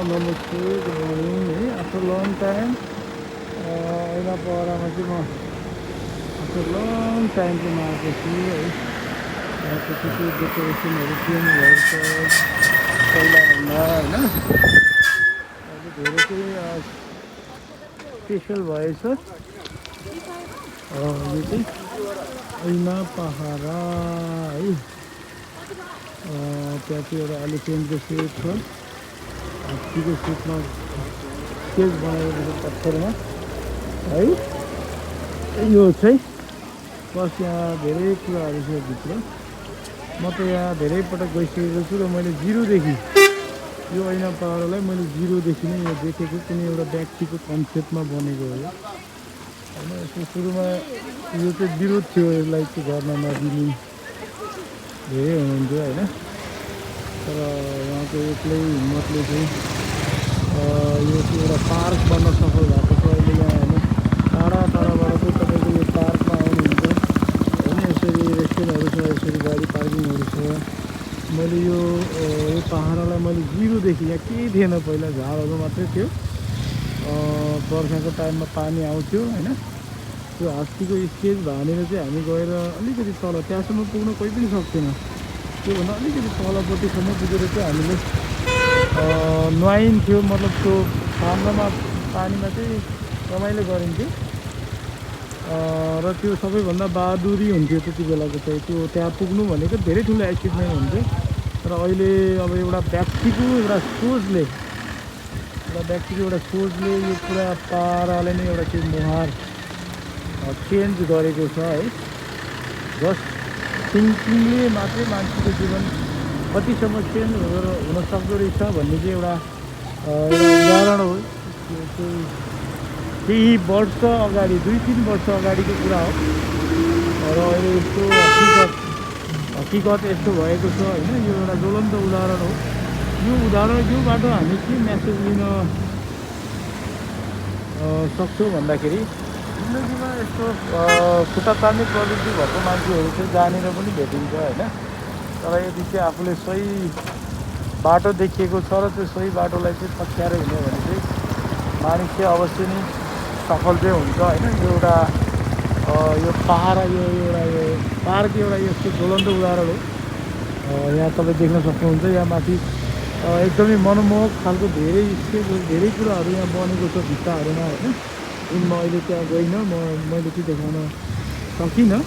नमस्ते, good morning है। After long time अहिले पहरामा चाहिँ म आफ्टर लङ टाइम चाहिँ म आएको छु है। यहाँको चाहिँ डेकोरेसनहरू चेन्ज भएको छ पहिलाभन्दा होइन। अहिले धेरै चाहिँ स्पेसल भएछ। यो चाहिँ ऐना पहरा है। त्यहाँ चाहिँ एउटा एलिफेन्टको सेप छ, हात्तीको सेपमा स्केच बनाएको छ पत्थरमा है। यो चाहिँ बस यहाँ धेरै कुराहरू छ भित्र। म त यहाँ धेरै पटक गइसकेको छु र मैले जिरोदेखि यो ऐना पहरालाई मैले जिरोदेखि नै यो देखेको कुनै एउटा व्यक्तिको कन्सेप्टमा बनेको हो होइन। यसको सुरुमा यो चाहिँ विरोध थियो, यसलाई चाहिँ गर्न नदिने धेरै हुनुहुन्थ्यो होइन। तर उहाँको एक्लै हिम्मतले चाहिँ यो चाहिँ एउटा पार्क बन्न सफल भएको छ अहिले यहाँ होइन। टाढा टाढाबाट चाहिँ तपाईँको यो पार्कमा आउनुहुन्छ होइन। यसरी रेस्टुरेन्टहरू छ, यसरी गाडी पार्किङहरू छ। मैले यो पहाडलाई मैले जिरोदेखि, यहाँ केही थिएन, पहिला झारहरू मात्रै थियो। बर्खाको टाइममा पानी आउँथ्यो होइन। त्यो हात्तीको स्केच भनेर चाहिँ हामी गएर अलिकति तल, त्यहाँसम्म पुग्न कोही पनि सक्थेन। त्योभन्दा अलिकति तलपट्टिसम्म पुगेर चाहिँ हामीले नुहाइन्थ्यो, मतलब त्यो ठान्डामा पानीमा चाहिँ रमाइलो गरिन्थ्यो। र त्यो सबैभन्दा बहादुरी हुन्थ्यो त्यति बेलाको चाहिँ। त्यो त्यहाँ पुग्नु भनेको धेरै ठुलो एचिभमेन्ट हुन्थ्यो। तर अहिले अब एउटा व्यक्तिको एउटा सोचले यो पुरा पाराले नै एउटा चाहिँ मुहार चेन्ज गरेको छ है। जस्ट थिङ्किङले मात्रै मान्छेको जीवन कतिसम्म चेन्ज हुन सक्दो रहेछ भन्ने चाहिँ एउटा उदाहरण हो। त्यो चाहिँ केही वर्ष अगाडि, 2-3 वर्ष अगाडिको कुरा हो। र अहिले यस्तो हकिकत यस्तो भएको छ होइन। यो एउटा ज्वलन्त उदाहरण हो। योबाट हामी के मेसेज लिन सक्छौँ भन्दाखेरि, जिन्दगीमा यस्तो खुट्टा तान्ने प्रवृत्ति भएको मान्छेहरू चाहिँ जहाँनिर पनि भेटिन्छ होइन। तर यदि चाहिँ आफूले सही बाटो देखिएको छ र त्यो सही बाटोलाई चाहिँ पछ्याएर हिँड्यो भने चाहिँ मानिस चाहिँ अवश्य नै सफल चाहिँ हुन्छ होइन। यो एउटा यो पहाड, यो पार्क एउटा यस्तो ज्वलन्त उदाहरण हो। यहाँ तपाईँ देख्न सक्नुहुन्छ, यहाँ माथि एकदमै मनमोहक खालको धेरै धेरै कुराहरू यहाँ बनेको छ भित्ताहरूमा होइन। जुन म अहिले त्यहाँ गइनँ, मैले चाहिँ देखाउन सकिनँ।